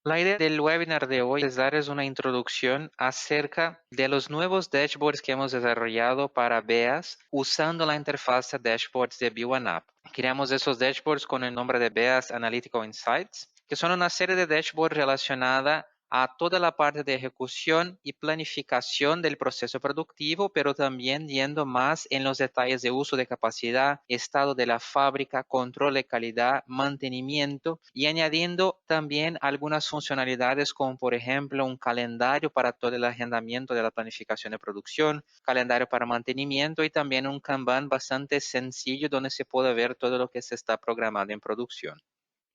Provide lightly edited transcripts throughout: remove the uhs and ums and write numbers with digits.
La idea del webinar de hoy es darles una introducción acerca de los nuevos dashboards que hemos desarrollado para BEAS usando la interfaz de dashboards de B1App. Creamos esos dashboards con el nombre de BEAS Analytical Insights, que son una serie de dashboards relacionada a toda la parte de ejecución y planificación del proceso productivo, pero también yendo más en los detalles de uso de capacidad, estado de la fábrica, control de calidad, mantenimiento y añadiendo también algunas funcionalidades como por ejemplo un calendario para todo el agendamiento de la planificación de producción, calendario para mantenimiento y también un Kanban bastante sencillo donde se puede ver todo lo que se está programando en producción.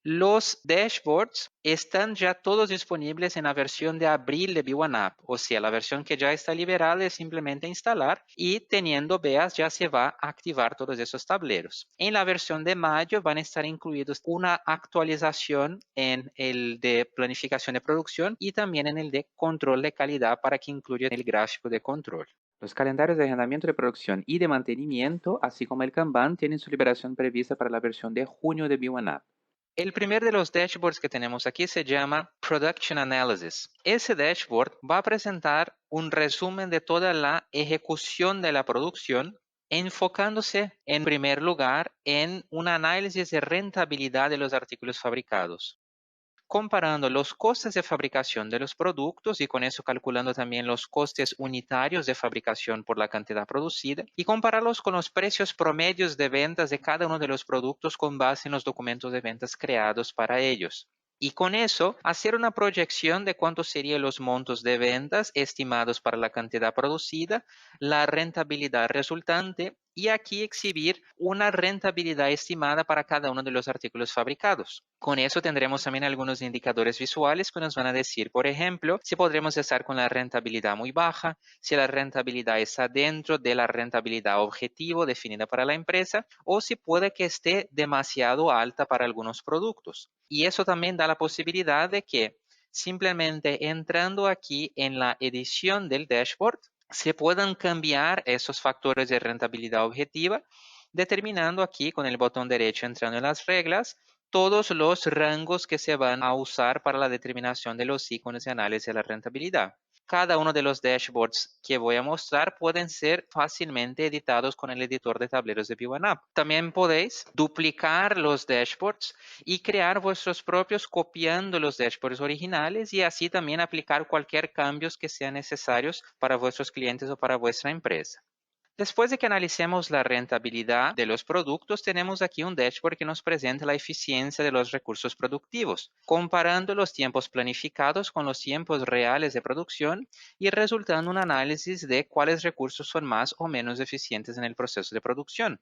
Los dashboards están ya todos disponibles en la versión de abril de B1App, o sea, la versión que ya está liberada es simplemente instalar y teniendo BEAS ya se va a activar todos esos tableros. En la versión de mayo van a estar incluidos una actualización en el de planificación de producción y también en el de control de calidad para que incluya el gráfico de control. Los calendarios de agendamiento de producción y de mantenimiento, así como el Kanban, tienen su liberación prevista para la versión de junio de B1App. El primer de los dashboards que tenemos aquí se llama Production Analysis. Ese dashboard va a presentar un resumen de toda la ejecución de la producción, enfocándose en primer lugar en un análisis de rentabilidad de los artículos fabricados, comparando los costes de fabricación de los productos y con eso calculando también los costes unitarios de fabricación por la cantidad producida y compararlos con los precios promedios de ventas de cada uno de los productos con base en los documentos de ventas creados para ellos. Y con eso, hacer una proyección de cuántos serían los montos de ventas estimados para la cantidad producida, la rentabilidad resultante y aquí exhibir una rentabilidad estimada para cada uno de los artículos fabricados. Con eso tendremos también algunos indicadores visuales que nos van a decir, por ejemplo, si podremos estar con la rentabilidad muy baja, si la rentabilidad está dentro de la rentabilidad objetivo definida para la empresa o si puede que esté demasiado alta para algunos productos. Y eso también da la posibilidad de que simplemente entrando aquí en la edición del dashboard, se puedan cambiar esos factores de rentabilidad objetiva, determinando aquí con el botón derecho entrando en las reglas todos los rangos que se van a usar para la determinación de los iconos de análisis de la rentabilidad. Cada uno de los dashboards que voy a mostrar pueden ser fácilmente editados con el editor de tableros de B1App. También podéis duplicar los dashboards y crear vuestros propios copiando los dashboards originales y así también aplicar cualquier cambios que sean necesarios para vuestros clientes o para vuestra empresa. Después de que analicemos la rentabilidad de los productos, tenemos aquí un dashboard que nos presenta la eficiencia de los recursos productivos, comparando los tiempos planificados con los tiempos reales de producción y resultando un análisis de cuáles recursos son más o menos eficientes en el proceso de producción.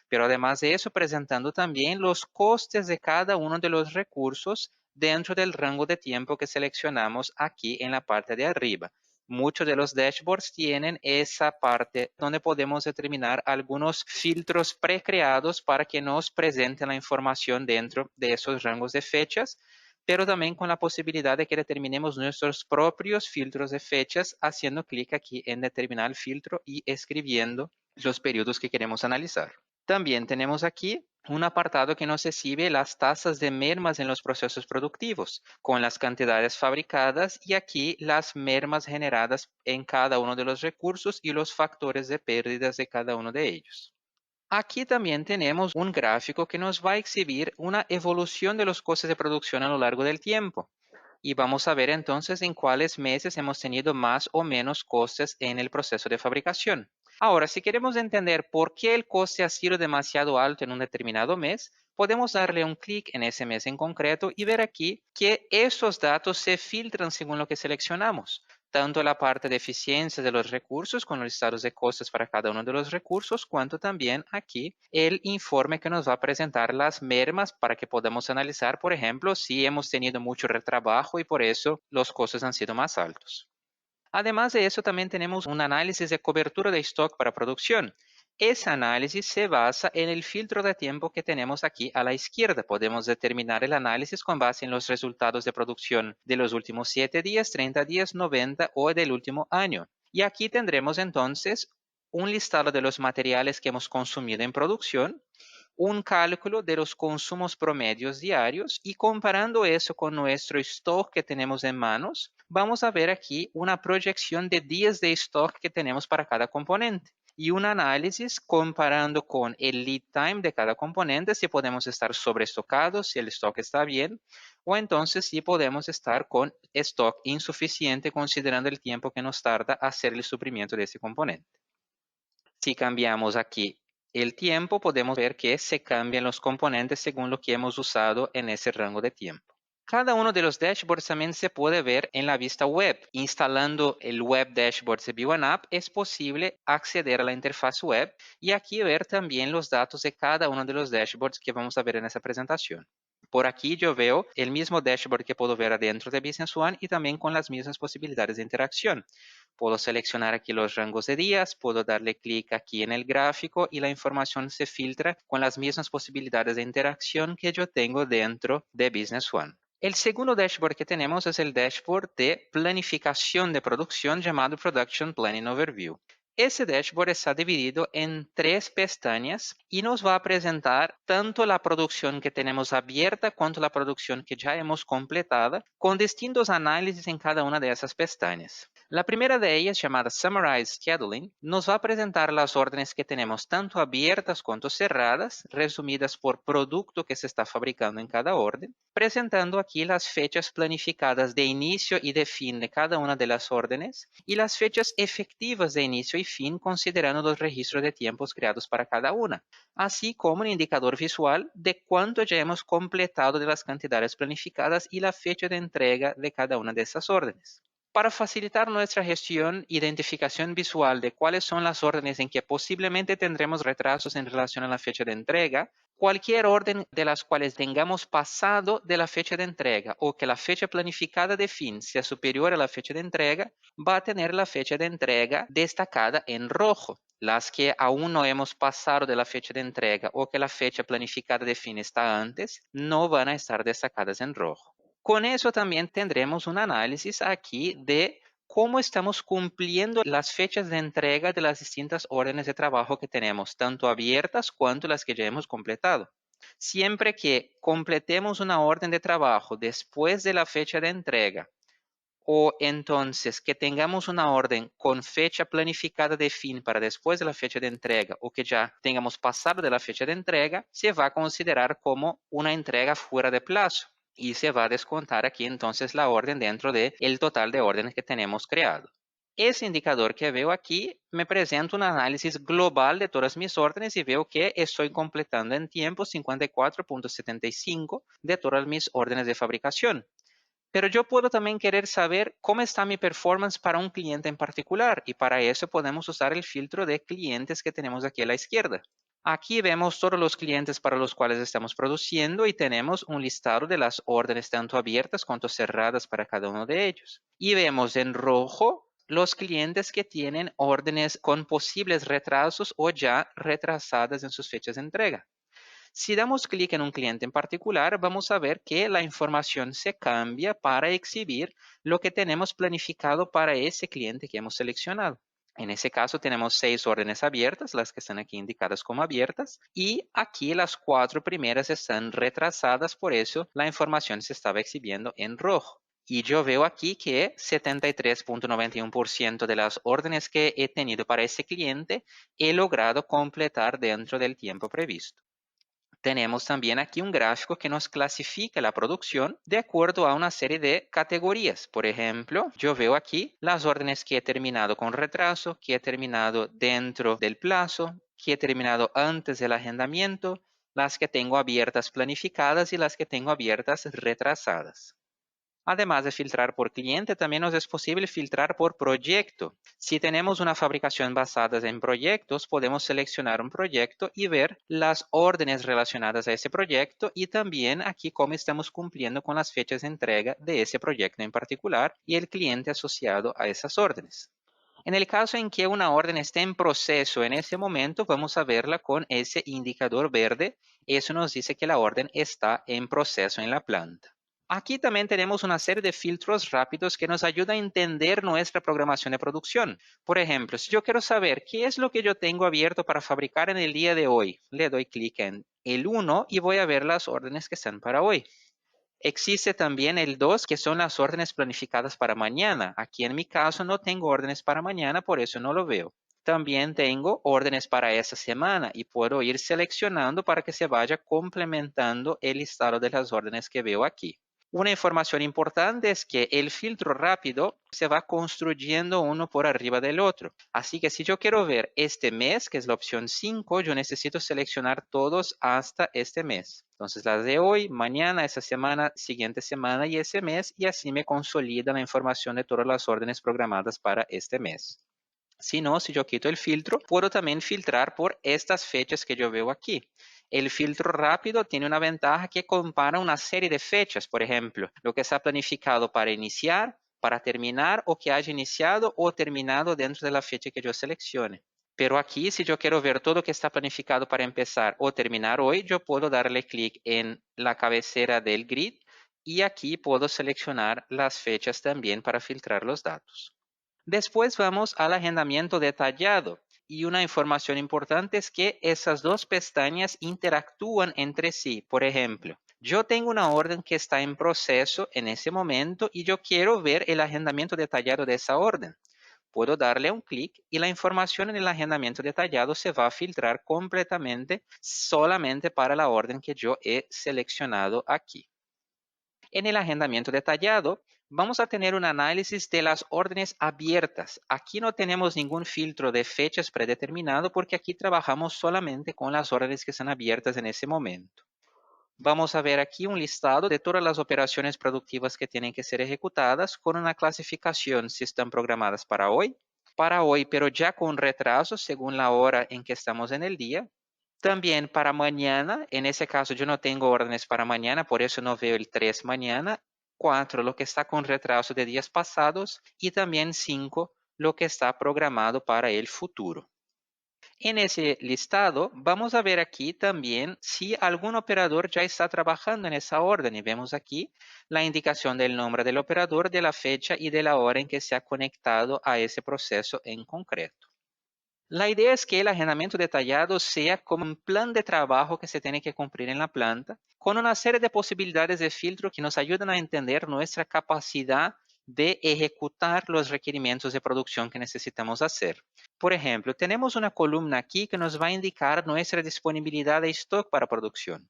Pero además de eso, presentando también los costes de cada uno de los recursos dentro del rango de tiempo que seleccionamos aquí en la parte de arriba. Muchos de los dashboards tienen esa parte donde podemos determinar algunos filtros precreados para que nos presenten la información dentro de esos rangos de fechas, pero también con la posibilidad de que determinemos nuestros propios filtros de fechas haciendo clic aquí en determinar el filtro y escribiendo los periodos que queremos analizar. También tenemos aquí un apartado que nos exhibe las tasas de mermas en los procesos productivos, con las cantidades fabricadas y aquí las mermas generadas en cada uno de los recursos y los factores de pérdidas de cada uno de ellos. Aquí también tenemos un gráfico que nos va a exhibir una evolución de los costes de producción a lo largo del tiempo. Y vamos a ver entonces en cuáles meses hemos tenido más o menos costes en el proceso de fabricación. Ahora, si queremos entender por qué el coste ha sido demasiado alto en un determinado mes, podemos darle un clic en ese mes en concreto y ver aquí que esos datos se filtran según lo que seleccionamos. Tanto la parte de eficiencia de los recursos con los listados de costes para cada uno de los recursos, cuanto también aquí el informe que nos va a presentar las mermas para que podamos analizar, por ejemplo, si hemos tenido mucho retrabajo y por eso los costos han sido más altos. Además de eso, también tenemos un análisis de cobertura de stock para producción. Ese análisis se basa en el filtro de tiempo que tenemos aquí a la izquierda. Podemos determinar el análisis con base en los resultados de producción de los últimos 7 días, 30 días, 90 o del último año. Y aquí tendremos entonces un listado de los materiales que hemos consumido en producción un cálculo de los consumos promedios diarios y comparando eso con nuestro stock que tenemos en manos, vamos a ver aquí una proyección de días de stock que tenemos para cada componente y un análisis comparando con el lead time de cada componente, si podemos estar sobreestocados, si el stock está bien, o entonces si podemos estar con stock insuficiente considerando el tiempo que nos tarda hacer el suprimiento de ese componente. Si cambiamos aquí el tiempo, podemos ver que se cambian los componentes según lo que hemos usado en ese rango de tiempo. Cada uno de los dashboards también se puede ver en la vista web. Instalando el Web Dashboards de B1App es posible acceder a la interfaz web y aquí ver también los datos de cada uno de los dashboards que vamos a ver en esta presentación. Por aquí yo veo el mismo dashboard que puedo ver adentro de Business One y también con las mismas posibilidades de interacción. Puedo seleccionar aquí los rangos de días, puedo darle clic aquí en el gráfico y la información se filtra con las mismas posibilidades de interacción que yo tengo dentro de Business One. El segundo dashboard que tenemos es el dashboard de planificación de producción llamado Production Planning Overview. Ese dashboard está dividido en 3 pestañas y nos va a presentar tanto la producción que tenemos abierta cuanto la producción que ya hemos completado con distintos análisis en cada una de esas pestañas. La primera de ellas, llamada Summarize Scheduling, nos va a presentar las órdenes que tenemos tanto abiertas cuanto cerradas, resumidas por producto que se está fabricando en cada orden, presentando aquí las fechas planificadas de inicio y de fin de cada una de las órdenes y las fechas efectivas de inicio y fin considerando los registros de tiempos creados para cada una, así como un indicador visual de cuánto ya hemos completado de las cantidades planificadas y la fecha de entrega de cada una de esas órdenes. Para facilitar nuestra gestión, identificación visual de cuáles son las órdenes en que posiblemente tendremos retrasos en relación a la fecha de entrega, cualquier orden de las cuales tengamos pasado de la fecha de entrega o que la fecha planificada de fin sea superior a la fecha de entrega, va a tener la fecha de entrega destacada en rojo. Las que aún no hemos pasado de la fecha de entrega o que la fecha planificada de fin está antes, no van a estar destacadas en rojo. Con eso también tendremos un análisis aquí de cómo estamos cumpliendo las fechas de entrega de las distintas órdenes de trabajo que tenemos, tanto abiertas cuanto las que ya hemos completado. Siempre que completemos una orden de trabajo después de la fecha de entrega o entonces que tengamos una orden con fecha planificada de fin para después de la fecha de entrega o que ya tengamos pasado de la fecha de entrega, se va a considerar como una entrega fuera de plazo y se va a descontar aquí entonces la orden dentro del total de órdenes que tenemos creado. Ese indicador que veo aquí me presenta un análisis global de todas mis órdenes y veo que estoy completando en tiempo 54.75 de todas mis órdenes de fabricación. Pero yo puedo también querer saber cómo está mi performance para un cliente en particular y para eso podemos usar el filtro de clientes que tenemos aquí a la izquierda. Aquí vemos todos los clientes para los cuales estamos produciendo y tenemos un listado de las órdenes tanto abiertas cuanto cerradas para cada uno de ellos. Y vemos en rojo los clientes que tienen órdenes con posibles retrasos o ya retrasadas en sus fechas de entrega. Si damos clic en un cliente en particular, vamos a ver que la información se cambia para exhibir lo que tenemos planificado para ese cliente que hemos seleccionado. En ese caso tenemos 6 órdenes abiertas, las que están aquí indicadas como abiertas, y aquí las 4 primeras están retrasadas, por eso la información se estaba exhibiendo en rojo. Y yo veo aquí que 73.91% de las órdenes que he tenido para ese cliente he logrado completar dentro del tiempo previsto. Tenemos también aquí un gráfico que nos clasifica la producción de acuerdo a una serie de categorías. Por ejemplo, yo veo aquí las órdenes que he terminado con retraso, que he terminado dentro del plazo, que he terminado antes del agendamiento, las que tengo abiertas planificadas y las que tengo abiertas retrasadas. Además de filtrar por cliente, también nos es posible filtrar por proyecto. Si tenemos una fabricación basada en proyectos, podemos seleccionar un proyecto y ver las órdenes relacionadas a ese proyecto y también aquí cómo estamos cumpliendo con las fechas de entrega de ese proyecto en particular y el cliente asociado a esas órdenes. En el caso en que una orden esté en proceso en ese momento, vamos a verla con ese indicador verde. Eso nos dice que la orden está en proceso en la planta. Aquí también tenemos una serie de filtros rápidos que nos ayuda a entender nuestra programación de producción. Por ejemplo, si yo quiero saber qué es lo que yo tengo abierto para fabricar en el día de hoy, le doy clic en el 1 y voy a ver las órdenes que están para hoy. Existe también el 2, que son las órdenes planificadas para mañana. Aquí en mi caso no tengo órdenes para mañana, por eso no lo veo. También tengo órdenes para esta semana y puedo ir seleccionando para que se vaya complementando el listado de las órdenes que veo aquí. Una información importante es que el filtro rápido se va construyendo uno por arriba del otro. Así que si yo quiero ver este mes, que es la opción 5, yo necesito seleccionar todos hasta este mes. Entonces las de hoy, mañana, esa semana, siguiente semana y ese mes, y así me consolida la información de todas las órdenes programadas para este mes. Si no, si yo quito el filtro, puedo también filtrar por estas fechas que yo veo aquí. El filtro rápido tiene una ventaja que compara una serie de fechas, por ejemplo, lo que está planificado para iniciar, para terminar o que haya iniciado o terminado dentro de la fecha que yo seleccione. Pero aquí, si yo quiero ver todo lo que está planificado para empezar o terminar hoy, yo puedo darle clic en la cabecera del grid y aquí puedo seleccionar las fechas también para filtrar los datos. Después vamos al agendamiento detallado y una información importante es que esas dos pestañas interactúan entre sí. Por ejemplo, yo tengo una orden que está en proceso en ese momento y yo quiero ver el agendamiento detallado de esa orden. Puedo darle un clic y la información en el agendamiento detallado se va a filtrar completamente solamente para la orden que yo he seleccionado aquí. En el agendamiento detallado, vamos a tener un análisis de las órdenes abiertas. Aquí no tenemos ningún filtro de fechas predeterminado porque aquí trabajamos solamente con las órdenes que están abiertas en ese momento. Vamos a ver aquí un listado de todas las operaciones productivas que tienen que ser ejecutadas con una clasificación si están programadas para hoy, pero ya con retraso según la hora en que estamos en el día. También para mañana, en ese caso yo no tengo órdenes para mañana, por eso no veo el 3 mañana. 4, lo que está con retraso de días pasados. Y también 5, lo que está programado para el futuro. En ese listado vamos a ver aquí también si algún operador ya está trabajando en esa orden. Y vemos aquí la indicación del nombre del operador, de la fecha y de la hora en que se ha conectado a ese proceso en concreto. La idea es que el agendamiento detallado sea como un plan de trabajo que se tiene que cumplir en la planta, con una serie de posibilidades de filtro que nos ayudan a entender nuestra capacidad de ejecutar los requerimientos de producción que necesitamos hacer. Por ejemplo, tenemos una columna aquí que nos va a indicar nuestra disponibilidad de stock para producción.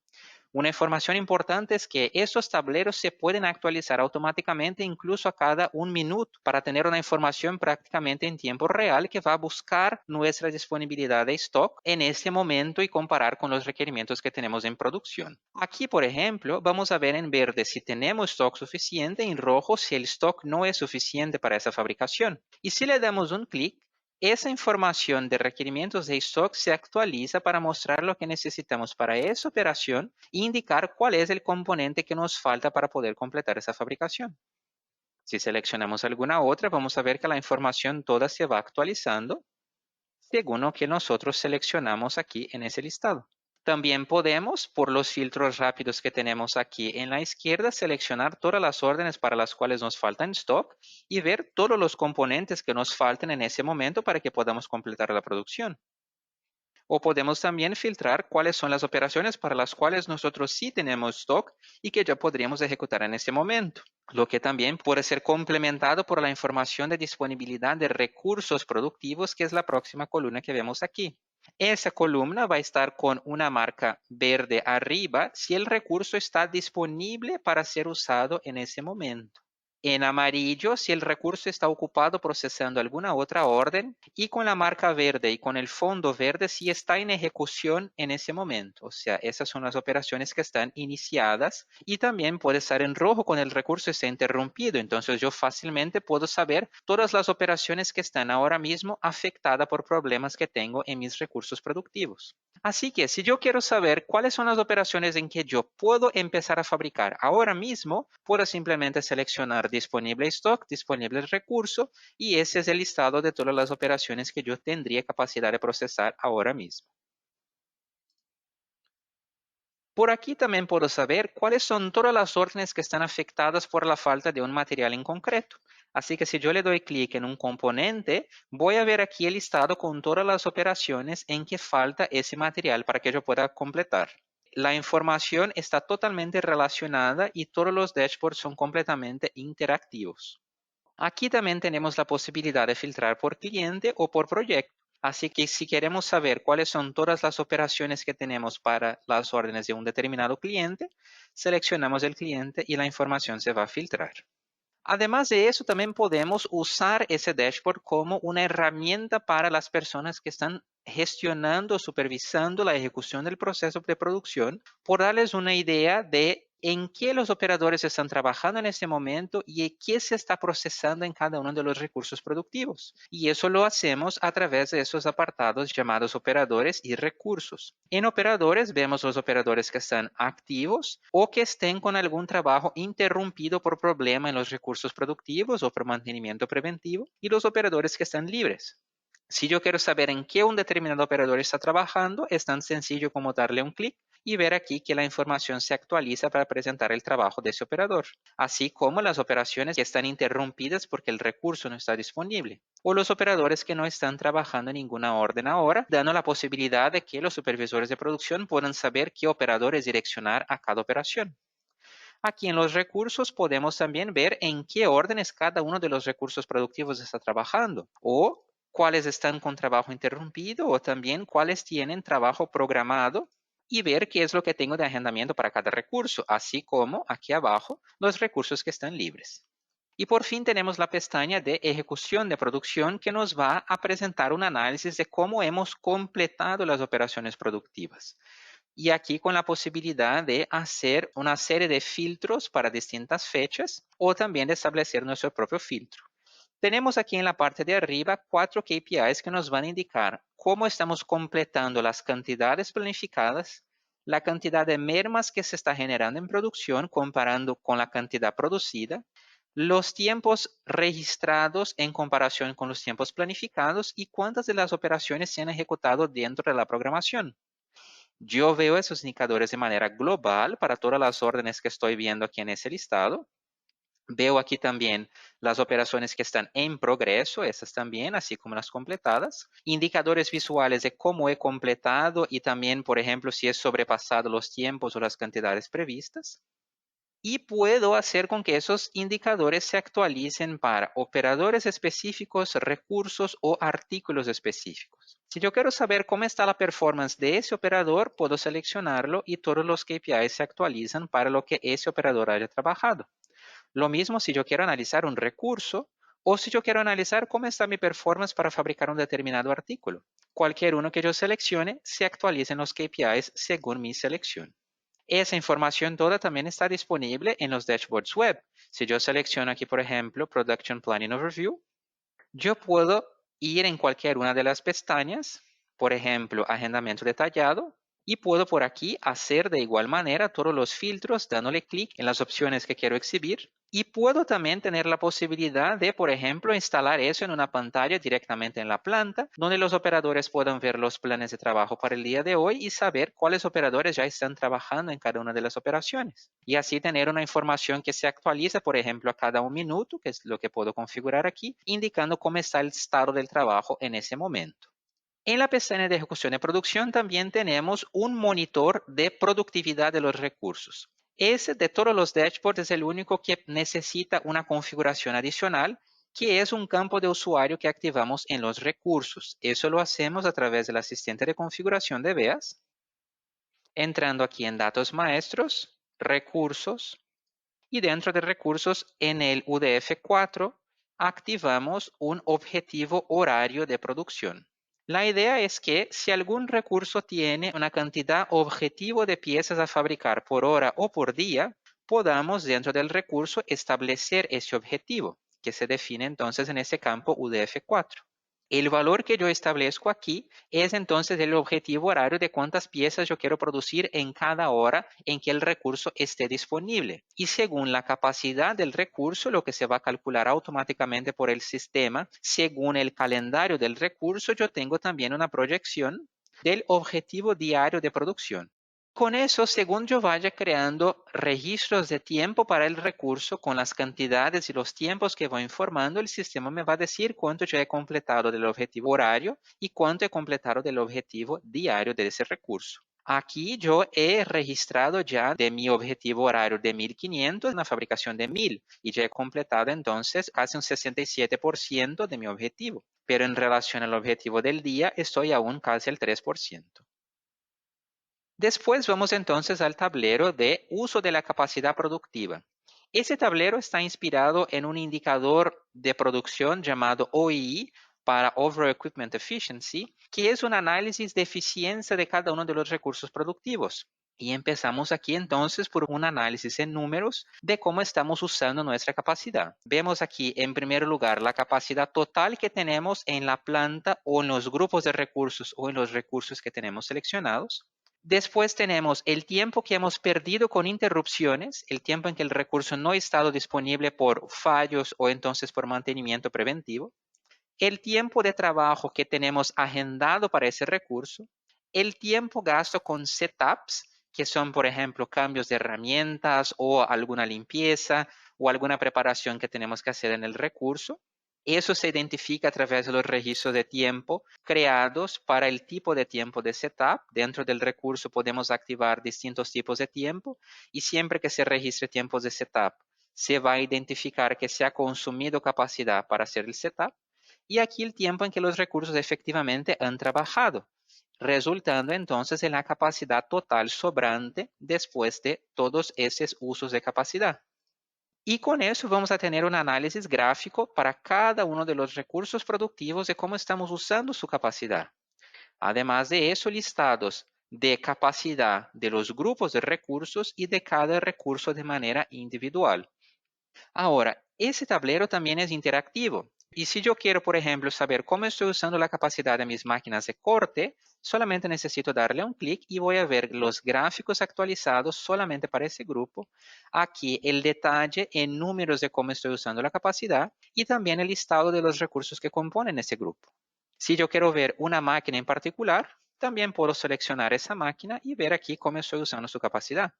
Una información importante es que estos tableros se pueden actualizar automáticamente incluso a cada un minuto para tener una información prácticamente en tiempo real que va a buscar nuestra disponibilidad de stock en ese momento y comparar con los requerimientos que tenemos en producción. Aquí, por ejemplo, vamos a ver en verde si tenemos stock suficiente, en rojo si el stock no es suficiente para esa fabricación. Y si le damos un clic, esa información de requerimientos de stock se actualiza para mostrar lo que necesitamos para esa operación e indicar cuál es el componente que nos falta para poder completar esa fabricación. Si seleccionamos alguna otra, vamos a ver que la información toda se va actualizando según lo que nosotros seleccionamos aquí en ese listado. También podemos, por los filtros rápidos que tenemos aquí en la izquierda, seleccionar todas las órdenes para las cuales nos faltan stock y ver todos los componentes que nos faltan en ese momento para que podamos completar la producción. O podemos también filtrar cuáles son las operaciones para las cuales nosotros sí tenemos stock y que ya podríamos ejecutar en ese momento, lo que también puede ser complementado por la información de disponibilidad de recursos productivos, que es la próxima columna que vemos aquí. Esa columna va a estar con una marca verde arriba si el recurso está disponible para ser usado en ese momento. En amarillo si el recurso está ocupado procesando alguna otra orden y con la marca verde y con el fondo verde si está en ejecución en ese momento. O sea, esas son las operaciones que están iniciadas y también puede estar en rojo cuando el recurso está interrumpido. Entonces yo fácilmente puedo saber todas las operaciones que están ahora mismo afectadas por problemas que tengo en mis recursos productivos. Así que si yo quiero saber cuáles son las operaciones en que yo puedo empezar a fabricar ahora mismo, puedo simplemente seleccionar disponible stock, disponible recurso, y ese es el listado de todas las operaciones que yo tendría capacidad de procesar ahora mismo. Por aquí también puedo saber cuáles son todas las órdenes que están afectadas por la falta de un material en concreto. Así que si yo le doy clic en un componente, voy a ver aquí el listado con todas las operaciones en que falta ese material para que yo pueda completar. La información está totalmente relacionada y todos los dashboards son completamente interactivos. Aquí también tenemos la posibilidad de filtrar por cliente o por proyecto. Así que si queremos saber cuáles son todas las operaciones que tenemos para las órdenes de un determinado cliente, seleccionamos el cliente y la información se va a filtrar. Además de eso, también podemos usar ese dashboard como una herramienta para las personas que están gestionando, supervisando la ejecución del proceso de producción, por darles una idea de en qué los operadores están trabajando en este momento y qué se está procesando en cada uno de los recursos productivos. Y eso lo hacemos a través de esos apartados llamados operadores y recursos. En operadores vemos los operadores que están activos o que estén con algún trabajo interrumpido por problema en los recursos productivos o por mantenimiento preventivo y los operadores que están libres. Si yo quiero saber en qué un determinado operador está trabajando, es tan sencillo como darle un clic y ver aquí que la información se actualiza para presentar el trabajo de ese operador, así como las operaciones que están interrumpidas porque el recurso no está disponible, o los operadores que no están trabajando en ninguna orden ahora, dando la posibilidad de que los supervisores de producción puedan saber qué operadores direccionar a cada operación. Aquí en los recursos podemos también ver en qué órdenes cada uno de los recursos productivos está trabajando o cuáles están con trabajo interrumpido o también cuáles tienen trabajo programado y ver qué es lo que tengo de agendamiento para cada recurso, así como aquí abajo los recursos que están libres. Y por fin tenemos la pestaña de ejecución de producción que nos va a presentar un análisis de cómo hemos completado las operaciones productivas. Y aquí con la posibilidad de hacer una serie de filtros para distintas fechas o también de establecer nuestro propio filtro. Tenemos aquí en la parte de arriba 4 KPIs que nos van a indicar cómo estamos completando las cantidades planificadas, la cantidad de mermas que se está generando en producción comparando con la cantidad producida, los tiempos registrados en comparación con los tiempos planificados y cuántas de las operaciones se han ejecutado dentro de la programación. Yo veo esos indicadores de manera global para todas las órdenes que estoy viendo aquí en ese listado. Veo aquí también las operaciones que están en progreso, esas también, así como las completadas. Indicadores visuales de cómo he completado y también, por ejemplo, si he sobrepasado los tiempos o las cantidades previstas. Y puedo hacer con que esos indicadores se actualicen para operadores específicos, recursos o artículos específicos. Si yo quiero saber cómo está la performance de ese operador, puedo seleccionarlo y todos los KPIs se actualizan para lo que ese operador haya trabajado. Lo mismo si yo quiero analizar un recurso o si yo quiero analizar cómo está mi performance para fabricar un determinado artículo. Cualquier uno que yo seleccione, se actualicen los KPIs según mi selección. Esa información toda también está disponible en los dashboards web. Si yo selecciono aquí, por ejemplo, Production Planning Overview, yo puedo ir en cualquier una de las pestañas, por ejemplo, agendamiento detallado, y puedo por aquí hacer de igual manera todos los filtros dándole clic en las opciones que quiero exhibir. Y puedo también tener la posibilidad de, por ejemplo, instalar eso en una pantalla directamente en la planta, donde los operadores puedan ver los planes de trabajo para el día de hoy y saber cuáles operadores ya están trabajando en cada una de las operaciones. Y así tener una información que se actualiza, por ejemplo, a cada un minuto, que es lo que puedo configurar aquí, indicando cómo está el estado del trabajo en ese momento. En la pestaña de ejecución de producción también tenemos un monitor de productividad de los recursos. Ese de todos los dashboards es el único que necesita una configuración adicional, que es un campo de usuario que activamos en los recursos. Eso lo hacemos a través del asistente de configuración de BEAS, entrando aquí en datos maestros, recursos, y dentro de recursos en el UDF4 activamos un objetivo horario de producción. La idea es que si algún recurso tiene una cantidad objetivo de piezas a fabricar por hora o por día, podamos dentro del recurso establecer ese objetivo, que se define entonces en ese campo UDF4. El valor que yo establezco aquí es entonces el objetivo horario de cuántas piezas yo quiero producir en cada hora en que el recurso esté disponible. Y según la capacidad del recurso, lo que se va a calcular automáticamente por el sistema, según el calendario del recurso, yo tengo también una proyección del objetivo diario de producción. Con eso, según yo vaya creando registros de tiempo para el recurso con las cantidades y los tiempos que voy informando, el sistema me va a decir cuánto yo he completado del objetivo horario y cuánto he completado del objetivo diario de ese recurso. Aquí yo he registrado ya de mi objetivo horario de 1500 una fabricación de 1000 y ya he completado entonces casi un 67% de mi objetivo. Pero en relación al objetivo del día estoy aún casi al 3%. Después vamos entonces al tablero de uso de la capacidad productiva. Ese tablero está inspirado en un indicador de producción llamado OEE para Over Equipment Efficiency, que es un análisis de eficiencia de cada uno de los recursos productivos. Y empezamos aquí entonces por un análisis en números de cómo estamos usando nuestra capacidad. Vemos aquí en primer lugar la capacidad total que tenemos en la planta o en los grupos de recursos o en los recursos que tenemos seleccionados. Después tenemos el tiempo que hemos perdido con interrupciones, el tiempo en que el recurso no ha estado disponible por fallos o entonces por mantenimiento preventivo, el tiempo de trabajo que tenemos agendado para ese recurso, el tiempo gasto con setups, que son, por ejemplo, cambios de herramientas o alguna limpieza o alguna preparación que tenemos que hacer en el recurso. Eso se identifica a través de los registros de tiempo creados para el tipo de tiempo de setup. Dentro del recurso podemos activar distintos tipos de tiempo y siempre que se registre tiempos de setup, se va a identificar que se ha consumido capacidad para hacer el setup y aquí el tiempo en que los recursos efectivamente han trabajado, resultando entonces en la capacidad total sobrante después de todos esos usos de capacidad. Y con eso vamos a tener un análisis gráfico para cada uno de los recursos productivos de cómo estamos usando su capacidad. Además de eso, listados de capacidad de los grupos de recursos y de cada recurso de manera individual. Ahora, ese tablero también es interactivo. Y si yo quiero, por ejemplo, saber cómo estoy usando la capacidad de mis máquinas de corte, solamente necesito darle un clic y voy a ver los gráficos actualizados solamente para ese grupo. Aquí el detalle en números de cómo estoy usando la capacidad y también el listado de los recursos que componen ese grupo. Si yo quiero ver una máquina en particular, también puedo seleccionar esa máquina y ver aquí cómo estoy usando su capacidad.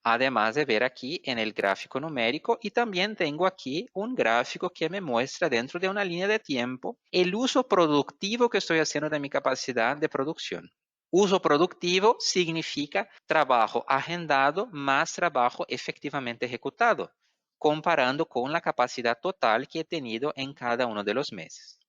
Además de ver aquí en el gráfico numérico y también tengo aquí un gráfico que me muestra dentro de una línea de tiempo el uso productivo que estoy haciendo de mi capacidad de producción. Uso productivo significa trabajo agendado más trabajo efectivamente ejecutado, comparando con la capacidad total que he tenido en cada uno de los meses.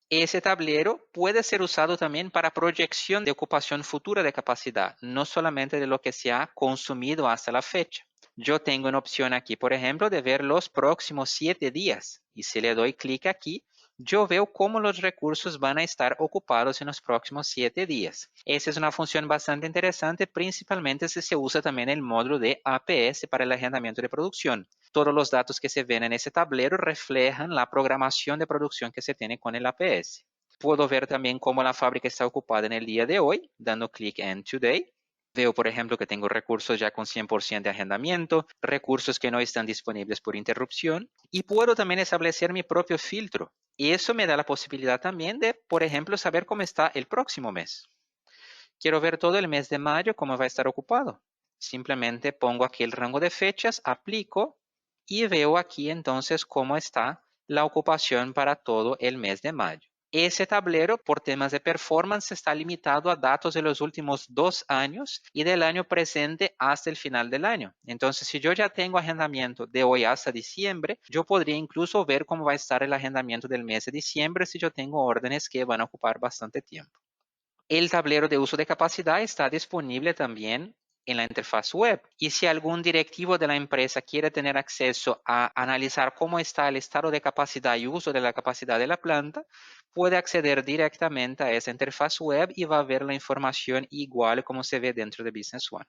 Ese tablero puede ser usado también para proyección de ocupación futura de capacidad, no solamente de lo que se ha consumido hasta la fecha. Yo tengo una opción aquí, por ejemplo, de ver los próximos 7 días. Y si le doy clic aquí, yo veo cómo los recursos van a estar ocupados en los próximos 7 días. Esa es una función bastante interesante, principalmente si se usa también el módulo de APS para el agendamiento de producción. Todos los datos que se ven en ese tablero reflejan la programación de producción que se tiene con el APS. Puedo ver también cómo la fábrica está ocupada en el día de hoy, dando clic en Today. Veo, por ejemplo, que tengo recursos ya con 100% de agendamiento, recursos que no están disponibles por interrupción y puedo también establecer mi propio filtro. Y eso me da la posibilidad también de, por ejemplo, saber cómo está el próximo mes. Quiero ver todo el mes de mayo cómo va a estar ocupado. Simplemente pongo aquí el rango de fechas, aplico y veo aquí entonces cómo está la ocupación para todo el mes de mayo. Ese tablero, por temas de performance, está limitado a datos de los últimos 2 años y del año presente hasta el final del año. Entonces, si yo ya tengo agendamiento de hoy hasta diciembre, yo podría incluso ver cómo va a estar el agendamiento del mes de diciembre si yo tengo órdenes que van a ocupar bastante tiempo. El tablero de uso de capacidad está disponible también en la interfaz web. Y si algún directivo de la empresa quiere tener acceso a analizar cómo está el estado de capacidad y uso de la capacidad de la planta, puede acceder directamente a esa interfaz web y va a ver la información igual como se ve dentro de Business One.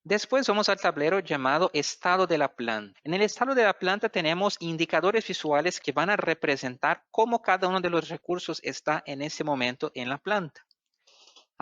Después vamos al tablero llamado estado de la planta. En el estado de la planta tenemos indicadores visuales que van a representar cómo cada uno de los recursos está en ese momento en la planta.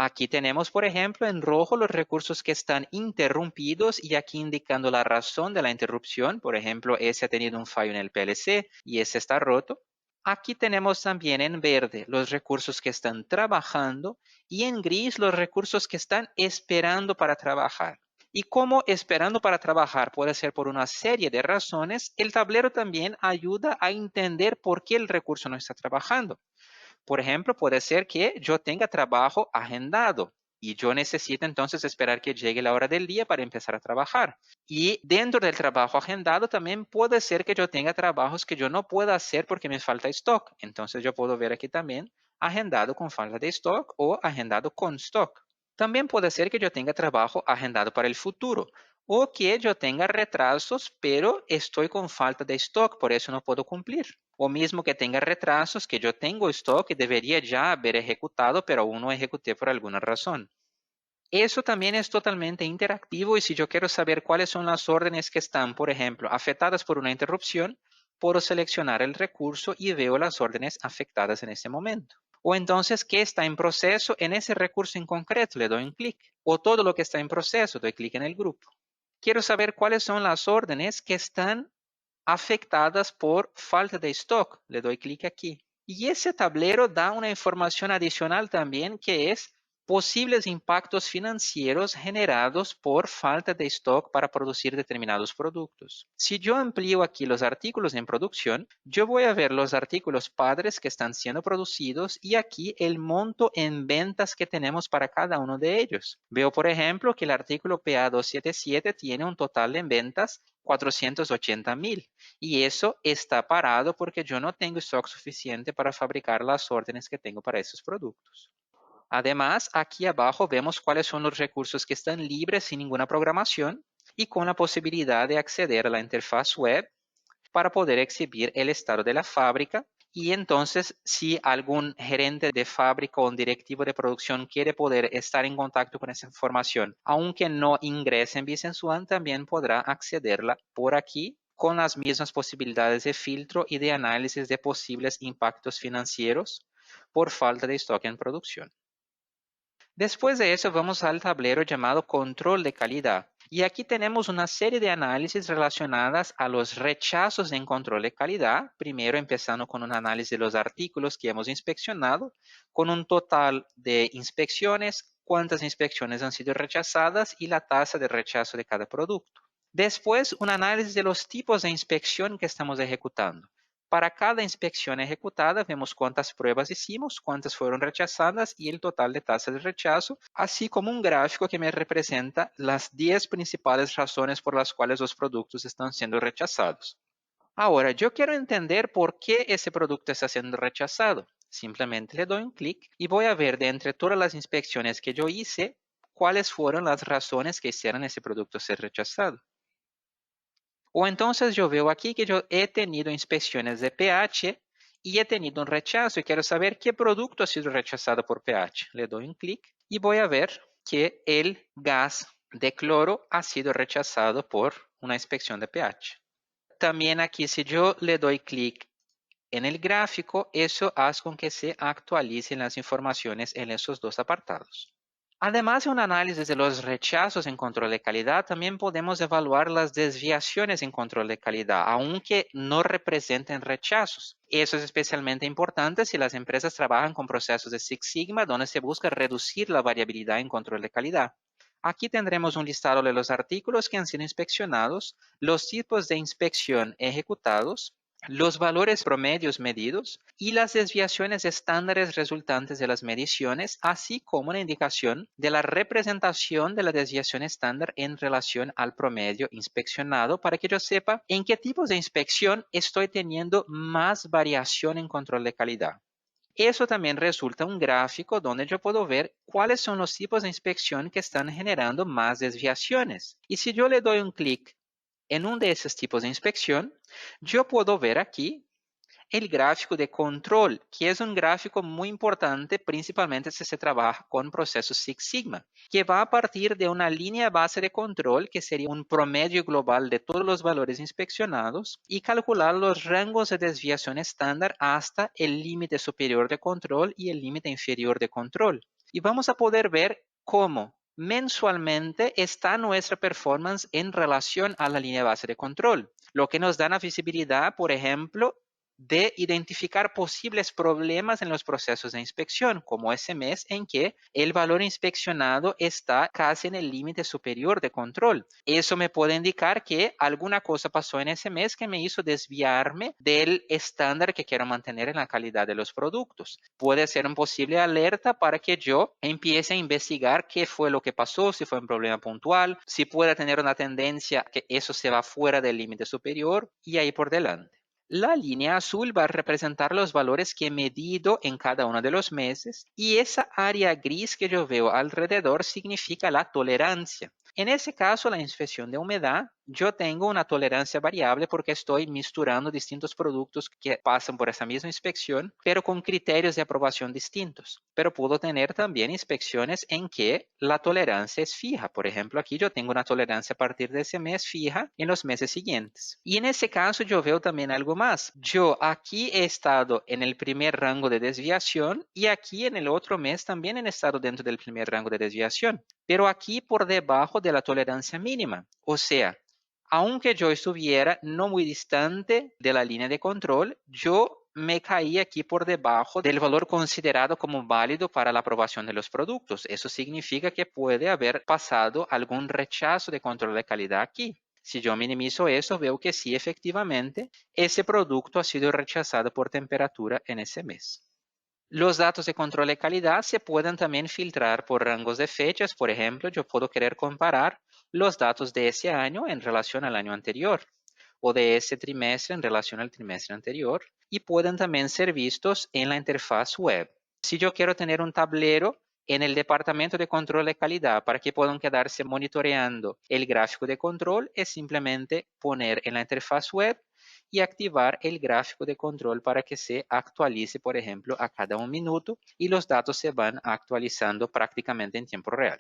Aquí tenemos, por ejemplo, en rojo los recursos que están interrumpidos y aquí indicando la razón de la interrupción. Por ejemplo, ese ha tenido un fallo en el PLC y ese está roto. Aquí tenemos también en verde los recursos que están trabajando y en gris los recursos que están esperando para trabajar. Y como esperando para trabajar puede ser por una serie de razones, el tablero también ayuda a entender por qué el recurso no está trabajando. Por ejemplo, puede ser que yo tenga trabajo agendado y yo necesito entonces esperar que llegue la hora del día para empezar a trabajar. Y dentro del trabajo agendado también puede ser que yo tenga trabajos que yo no pueda hacer porque me falta stock. Entonces yo puedo ver aquí también agendado con falta de stock o agendado con stock. También puede ser que yo tenga trabajo agendado para el futuro o que yo tenga retrasos, pero estoy con falta de stock, por eso no puedo cumplir. O mismo que tenga retrasos, que yo tengo stock y debería ya haber ejecutado, pero aún no ejecuté por alguna razón. Eso también es totalmente interactivo y si yo quiero saber cuáles son las órdenes que están, por ejemplo, afectadas por una interrupción, puedo seleccionar el recurso y veo las órdenes afectadas en ese momento. O entonces, ¿qué está en proceso en ese recurso en concreto? Le doy un clic. O todo lo que está en proceso, doy clic en el grupo. Quiero saber cuáles son las órdenes que están afectadas por falta de stock. Le doy clic aquí. Y ese tablero da una información adicional también que es posibles impactos financieros generados por falta de stock para producir determinados productos. Si yo amplío aquí los artículos en producción, yo voy a ver los artículos padres que están siendo producidos y aquí el monto en ventas que tenemos para cada uno de ellos. Veo, por ejemplo, que el artículo PA277 tiene un total en ventas 480,000 y eso está parado porque yo no tengo stock suficiente para fabricar las órdenes que tengo para esos productos. Además, aquí abajo vemos cuáles son los recursos que están libres sin ninguna programación y con la posibilidad de acceder a la interfaz web para poder exhibir el estado de la fábrica. Y entonces, si algún gerente de fábrica o un directivo de producción quiere poder estar en contacto con esa información, aunque no ingrese en Business One, también podrá accederla por aquí con las mismas posibilidades de filtro y de análisis de posibles impactos financieros por falta de stock en producción. Después de eso vamos al tablero llamado control de calidad. Y aquí tenemos una serie de análisis relacionadas a los rechazos en control de calidad. Primero empezando con un análisis de los artículos que hemos inspeccionado, con un total de inspecciones, cuántas inspecciones han sido rechazadas y la tasa de rechazo de cada producto. Después, un análisis de los tipos de inspección que estamos ejecutando. Para cada inspección ejecutada, vemos cuántas pruebas hicimos, cuántas fueron rechazadas y el total de tasa de rechazo, así como un gráfico que me representa las 10 principales razones por las cuales los productos están siendo rechazados. Ahora, yo quiero entender por qué ese producto está siendo rechazado. Simplemente le doy un clic y voy a ver de entre todas las inspecciones que yo hice, cuáles fueron las razones que hicieron ese producto ser rechazado. O entonces yo veo aquí que yo he tenido inspecciones de pH y he tenido un rechazo y quiero saber qué producto ha sido rechazado por pH. Le doy un clic y voy a ver que el gas de cloro ha sido rechazado por una inspección de pH. También aquí si yo le doy clic en el gráfico, eso hace con que se actualicen las informaciones en esos dos apartados. Además de un análisis de los rechazos en control de calidad, también podemos evaluar las desviaciones en control de calidad, aunque no representen rechazos. Eso es especialmente importante si las empresas trabajan con procesos de Six Sigma, donde se busca reducir la variabilidad en control de calidad. Aquí tendremos un listado de los artículos que han sido inspeccionados, los tipos de inspección ejecutados, los valores promedios medidos y las desviaciones estándares resultantes de las mediciones, así como una indicación de la representación de la desviación estándar en relación al promedio inspeccionado para que yo sepa en qué tipos de inspección estoy teniendo más variación en control de calidad. Eso también resulta un gráfico donde yo puedo ver cuáles son los tipos de inspección que están generando más desviaciones. Y si yo le doy un clic en uno de esos tipos de inspección, yo puedo ver aquí el gráfico de control, que es un gráfico muy importante, principalmente si se trabaja con procesos Six Sigma, que va a partir de una línea base de control, que sería un promedio global de todos los valores inspeccionados, y calcular los rangos de desviación estándar hasta el límite superior de control y el límite inferior de control. Y vamos a poder ver cómo mensualmente está nuestra performance en relación a la línea base de control, lo que nos da una visibilidad, por ejemplo, de identificar posibles problemas en los procesos de inspección, como ese mes en que el valor inspeccionado está casi en el límite superior de control. Eso me puede indicar que alguna cosa pasó en ese mes que me hizo desviarme del estándar que quiero mantener en la calidad de los productos. Puede ser una posible alerta para que yo empiece a investigar qué fue lo que pasó, si fue un problema puntual, si puede tener una tendencia que eso se va fuera del límite superior y ahí por delante. La línea azul va a representar los valores que he medido en cada uno de los meses y esa área gris que yo veo alrededor significa la tolerancia. En ese caso, la inspección de humedad, yo tengo una tolerancia variable porque estoy misturando distintos productos que pasan por esa misma inspección, pero con criterios de aprobación distintos. Pero puedo tener también inspecciones en que la tolerancia es fija. Por ejemplo, aquí yo tengo una tolerancia a partir de ese mes fija en los meses siguientes. Y en ese caso yo veo también algo más. Yo aquí he estado en el primer rango de desviación y aquí en el otro mes también he estado dentro del primer rango de desviación, pero aquí por debajo de la tolerancia mínima. O sea, aunque yo estuviera no muy distante de la línea de control, yo me caí aquí por debajo del valor considerado como válido para la aprobación de los productos. Eso significa que puede haber pasado algún rechazo de control de calidad aquí. Si yo minimizo eso, veo que sí, efectivamente, ese producto ha sido rechazado por temperatura en ese mes. Los datos de control de calidad se pueden también filtrar por rangos de fechas. Por ejemplo, yo puedo querer comparar los datos de ese año en relación al año anterior o de ese trimestre en relación al trimestre anterior y pueden también ser vistos en la interfaz web. Si yo quiero tener un tablero en el departamento de control de calidad para que puedan quedarse monitoreando el gráfico de control, es simplemente poner en la interfaz web y activar el gráfico de control para que se actualice, por ejemplo, a cada un minuto y los datos se van actualizando prácticamente en tiempo real.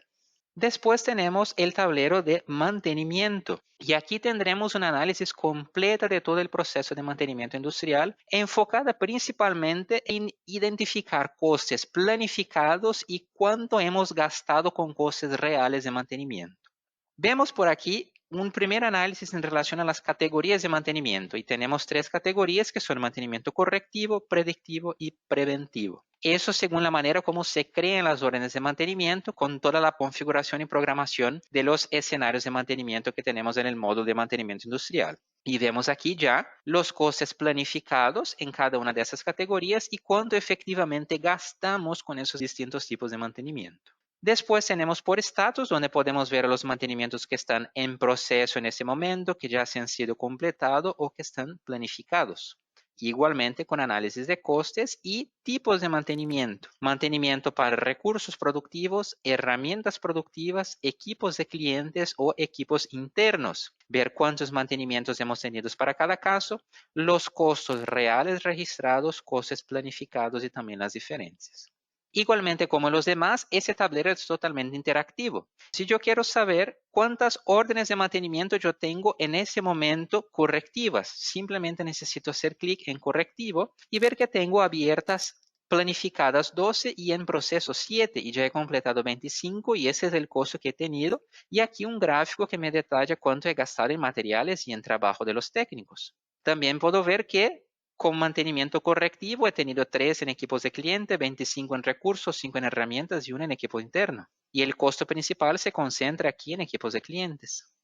Después tenemos el tablero de mantenimiento y aquí tendremos un análisis completo de todo el proceso de mantenimiento industrial enfocada principalmente en identificar costes planificados y cuánto hemos gastado con costes reales de mantenimiento. Vemos por aquí un primer análisis en relación a las categorías de mantenimiento y tenemos tres categorías que son mantenimiento correctivo, predictivo y preventivo. Eso según la manera como se crean las órdenes de mantenimiento con toda la configuración y programación de los escenarios de mantenimiento que tenemos en el módulo de mantenimiento industrial. Y vemos aquí ya los costes planificados en cada una de esas categorías y cuánto efectivamente gastamos con esos distintos tipos de mantenimiento. Después tenemos por estatus, donde podemos ver los mantenimientos que están en proceso en ese momento, que ya se han sido completados o que están planificados. Igualmente con análisis de costes y tipos de mantenimiento. Mantenimiento para recursos productivos, herramientas productivas, equipos de clientes o equipos internos. Ver cuántos mantenimientos hemos tenido para cada caso, los costos reales registrados, costes planificados y también las diferencias. Igualmente como los demás, ese tablero es totalmente interactivo. Si yo quiero saber cuántas órdenes de mantenimiento yo tengo en ese momento correctivas, simplemente necesito hacer clic en correctivo y ver que tengo abiertas planificadas 12 y en proceso 7 y ya he completado 25 y ese es el costo que he tenido. Y aquí un gráfico que me detalla cuánto he gastado en materiales y en trabajo de los técnicos. También puedo ver que con mantenimiento correctivo he tenido 3 en equipos de cliente, 25 en recursos, 5 en herramientas y 1 en equipo interno. Y el costo principal se concentra aquí en equipos de clientes.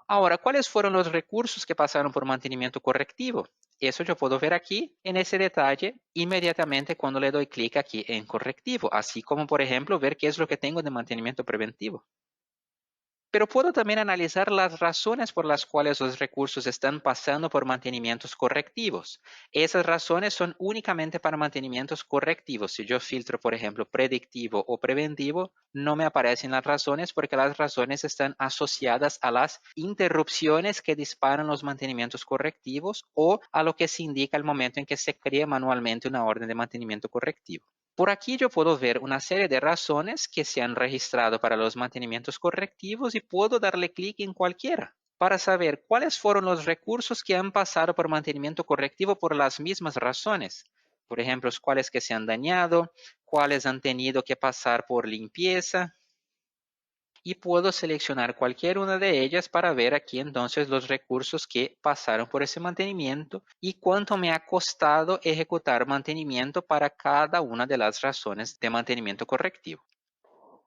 Ahora, ¿cuáles fueron los recursos que pasaron por mantenimiento correctivo? Eso yo puedo ver aquí en ese detalle inmediatamente cuando le doy clic aquí en correctivo, así como por ejemplo ver qué es lo que tengo de mantenimiento preventivo. Pero puedo también analizar las razones por las cuales los recursos están pasando por mantenimientos correctivos. Esas razones son únicamente para mantenimientos correctivos. Si yo filtro, por ejemplo, predictivo o preventivo, no me aparecen las razones porque las razones están asociadas a las interrupciones que disparan los mantenimientos correctivos o a lo que se indica al momento en que se crea manualmente una orden de mantenimiento correctivo. Por aquí yo puedo ver una serie de razones que se han registrado para los mantenimientos correctivos y puedo darle clic en cualquiera para saber cuáles fueron los recursos que han pasado por mantenimiento correctivo por las mismas razones. Por ejemplo, cuáles que se han dañado, cuáles han tenido que pasar por limpieza. y puedo seleccionar cualquier una de ellas para ver aquí entonces los recursos que pasaron por ese mantenimiento y cuánto me ha costado ejecutar mantenimiento para cada una de las razones de mantenimiento correctivo.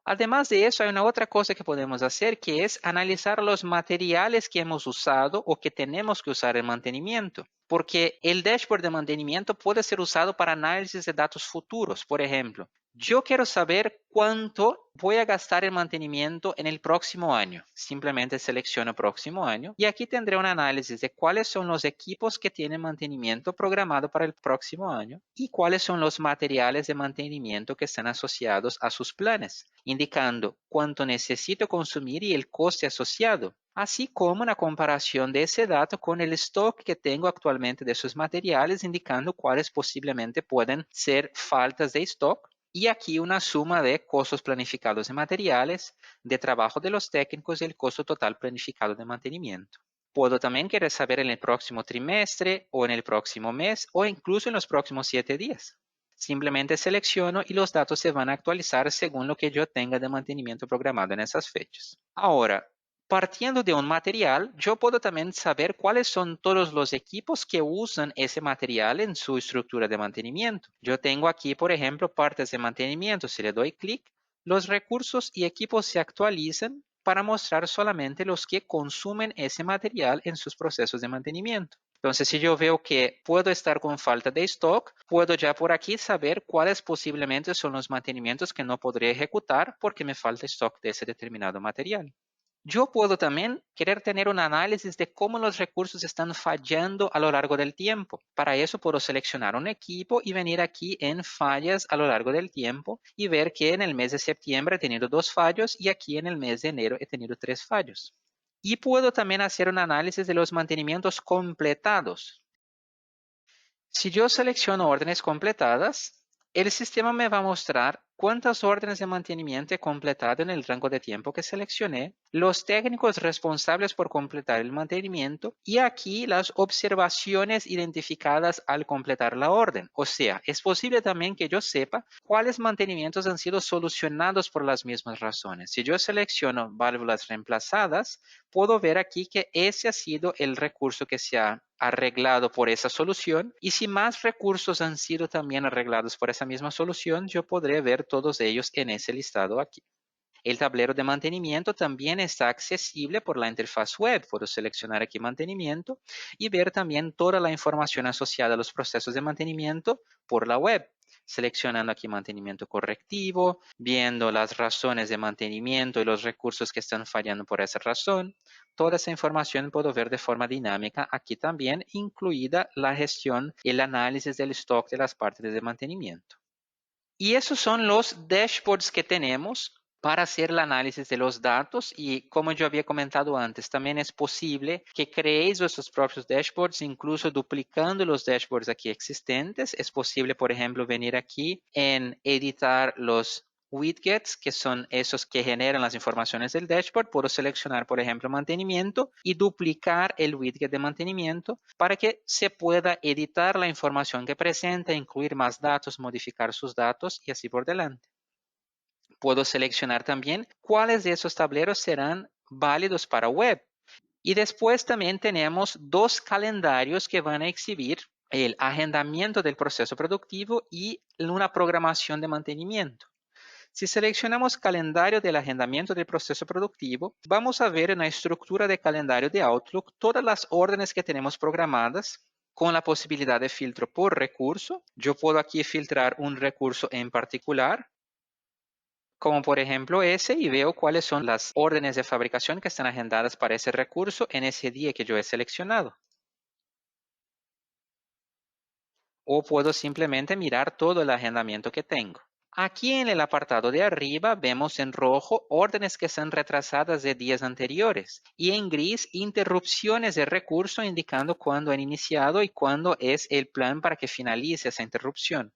Además de eso, hay una otra cosa que podemos hacer que es analizar los materiales que hemos usado o que tenemos que usar en mantenimiento. Porque el dashboard de mantenimiento puede ser usado para análisis de datos futuros. Por ejemplo, yo quiero saber cuánto voy a gastar en mantenimiento en el próximo año. Simplemente selecciono próximo año y aquí tendré un análisis de cuáles son los equipos que tienen mantenimiento programado para el próximo año y cuáles son los materiales de mantenimiento que están asociados a sus planes, indicando cuánto necesito consumir y el coste asociado, así como una comparación de ese dato con el stock que tengo actualmente de esos materiales, indicando cuáles posiblemente pueden ser faltas de stock. Y aquí una suma de costos planificados de materiales, de trabajo de los técnicos y el costo total planificado de mantenimiento. Puedo también querer saber en el próximo trimestre o en el próximo mes o incluso en los próximos 7 días. Simplemente selecciono y los datos se van a actualizar según lo que yo tenga de mantenimiento programado en esas fechas. Ahora, partiendo de un material, yo puedo también saber cuáles son todos los equipos que usan ese material en su estructura de mantenimiento. Yo tengo aquí, por ejemplo, partes de mantenimiento. Si le doy clic, los recursos y equipos se actualizan para mostrar solamente los que consumen ese material en sus procesos de mantenimiento. Entonces, si yo veo que puedo estar con falta de stock, puedo ya por aquí saber cuáles posiblemente son los mantenimientos que no podré ejecutar porque me falta stock de ese determinado material. Yo puedo también querer tener un análisis de cómo los recursos están fallando a lo largo del tiempo. Para eso puedo seleccionar un equipo y venir aquí en fallas a lo largo del tiempo y ver que en el mes de septiembre he tenido 2 fallos y aquí en el mes de enero he tenido 3 fallos. Y puedo también hacer un análisis de los mantenimientos completados. Si yo selecciono órdenes completadas, el sistema me va a mostrar cuántas órdenes de mantenimiento he completado en el rango de tiempo que seleccioné, los técnicos responsables por completar el mantenimiento y aquí las observaciones identificadas al completar la orden. O sea, es posible también que yo sepa cuáles mantenimientos han sido solucionados por las mismas razones. Si yo selecciono válvulas reemplazadas, puedo ver aquí que ese ha sido el recurso que se ha arreglado por esa solución y si más recursos han sido también arreglados por esa misma solución, yo podré ver todos ellos en ese listado aquí. El tablero de mantenimiento también está accesible por la interfaz web. Puedo seleccionar aquí mantenimiento y ver también toda la información asociada a los procesos de mantenimiento por la web. Seleccionando aquí mantenimiento correctivo, viendo las razones de mantenimiento y los recursos que están fallando por esa razón. Toda esa información puedo ver de forma dinámica aquí también, incluida la gestión y el análisis del stock de las partes de mantenimiento. Y esos son los dashboards que tenemos para hacer el análisis de los datos y como yo había comentado antes, también es posible que creéis vuestros propios dashboards, incluso duplicando los dashboards aquí existentes. Es posible, por ejemplo, venir aquí en editar los widgets, que son esos que generan las informaciones del dashboard. Puedo seleccionar, por ejemplo, mantenimiento y duplicar el widget de mantenimiento para que se pueda editar la información que presenta, incluir más datos, modificar sus datos y así por delante. Puedo seleccionar también cuáles de esos tableros serán válidos para web. Y después también tenemos 2 calendarios que van a exhibir el agendamiento del proceso productivo y una programación de mantenimiento. Si seleccionamos calendario del agendamiento del proceso productivo, vamos a ver en la estructura de calendario de Outlook todas las órdenes que tenemos programadas con la posibilidad de filtro por recurso. Yo puedo aquí filtrar un recurso en particular, como por ejemplo ese, y veo cuáles son las órdenes de fabricación que están agendadas para ese recurso en ese día que yo he seleccionado. O puedo simplemente mirar todo el agendamiento que tengo. Aquí en el apartado de arriba vemos en rojo órdenes que están retrasadas de días anteriores y en gris interrupciones de recurso indicando cuándo han iniciado y cuándo es el plan para que finalice esa interrupción.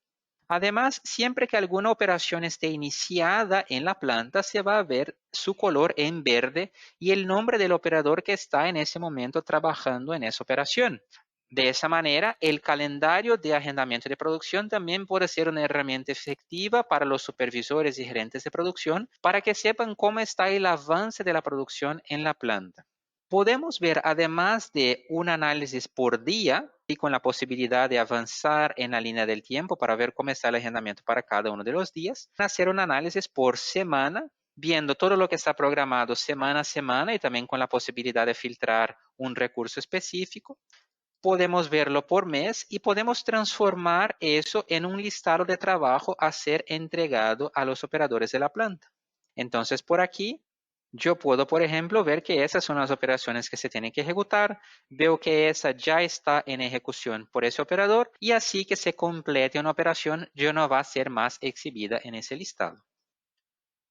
Además, siempre que alguna operación esté iniciada en la planta, se va a ver su color en verde y el nombre del operador que está en ese momento trabajando en esa operación. De esa manera, el calendario de agendamiento de producción también puede ser una herramienta efectiva para los supervisores y gerentes de producción para que sepan cómo está el avance de la producción en la planta. Podemos ver, además de un análisis por día y con la posibilidad de avanzar en la línea del tiempo para ver cómo está el agendamiento para cada uno de los días, hacer un análisis por semana, viendo todo lo que está programado semana a semana y también con la posibilidad de filtrar un recurso específico. Podemos verlo por mes y podemos transformar eso en un listado de trabajo a ser entregado a los operadores de la planta. Entonces, por aquí, yo puedo, por ejemplo, ver que esas son las operaciones que se tienen que ejecutar. Veo que esa ya está en ejecución por ese operador y así que se complete una operación, ya no va a ser más exhibida en ese listado.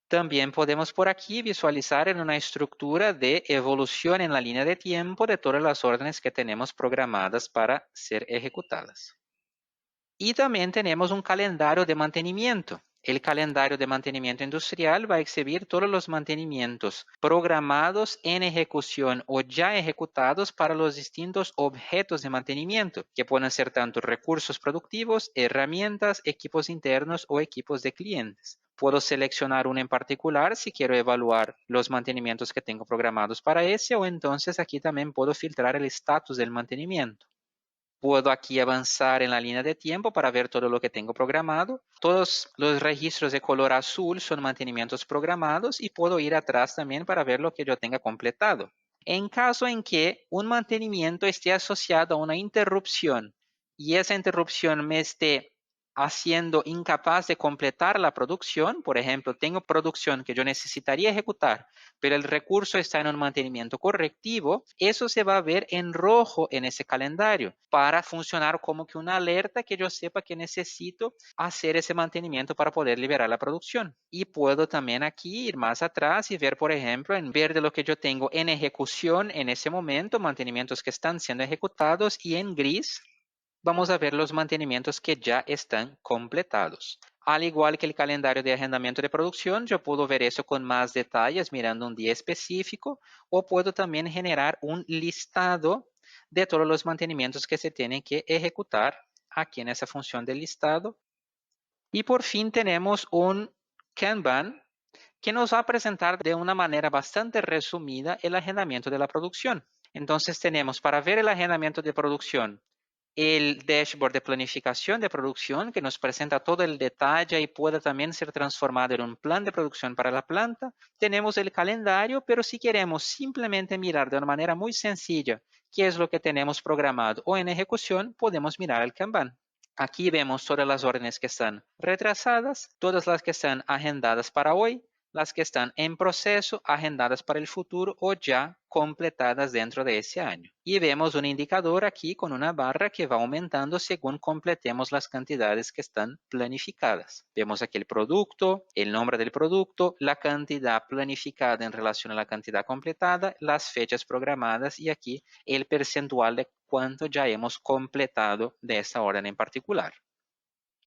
También podemos por aquí visualizar en una estructura de evolución en la línea de tiempo de todas las órdenes que tenemos programadas para ser ejecutadas. Y también tenemos un calendario de mantenimiento. El calendario de mantenimiento industrial va a exhibir todos los mantenimientos programados en ejecución o ya ejecutados para los distintos objetos de mantenimiento, que pueden ser tanto recursos productivos, herramientas, equipos internos o equipos de clientes. Puedo seleccionar uno en particular si quiero evaluar los mantenimientos que tengo programados para ese, o entonces aquí también puedo filtrar el estatus del mantenimiento. Puedo aquí avanzar en la línea de tiempo para ver todo lo que tengo programado. Todos los registros de color azul son mantenimientos programados y puedo ir atrás también para ver lo que yo tenga completado. En caso en que un mantenimiento esté asociado a una interrupción y esa interrupción me esté haciendo incapaz de completar la producción, por ejemplo, tengo producción que yo necesitaría ejecutar, pero el recurso está en un mantenimiento correctivo, eso se va a ver en rojo en ese calendario para funcionar como que una alerta que yo sepa que necesito hacer ese mantenimiento para poder liberar la producción. Y puedo también aquí ir más atrás y ver, por ejemplo, en verde lo que yo tengo en ejecución en ese momento, mantenimientos que están siendo ejecutados, y en gris vamos a ver los mantenimientos que ya están completados. Al igual que el calendario de agendamiento de producción, yo puedo ver eso con más detalles mirando un día específico, o puedo también generar un listado de todos los mantenimientos que se tienen que ejecutar aquí en esa función del listado. Y por fin tenemos un Kanban que nos va a presentar de una manera bastante resumida el agendamiento de la producción. Entonces tenemos, para ver el agendamiento de producción, el dashboard de planificación de producción que nos presenta todo el detalle y puede también ser transformado en un plan de producción para la planta. Tenemos el calendario, pero si queremos simplemente mirar de una manera muy sencilla qué es lo que tenemos programado o en ejecución, podemos mirar el Kanban. Aquí vemos todas las órdenes que están retrasadas, todas las que están agendadas para hoy, las que están en proceso, agendadas para el futuro o ya completadas dentro de ese año. Y vemos un indicador aquí con una barra que va aumentando según completemos las cantidades que están planificadas. Vemos aquí el producto, el nombre del producto, la cantidad planificada en relación a la cantidad completada, las fechas programadas y aquí el percentual de cuánto ya hemos completado de esta orden en particular.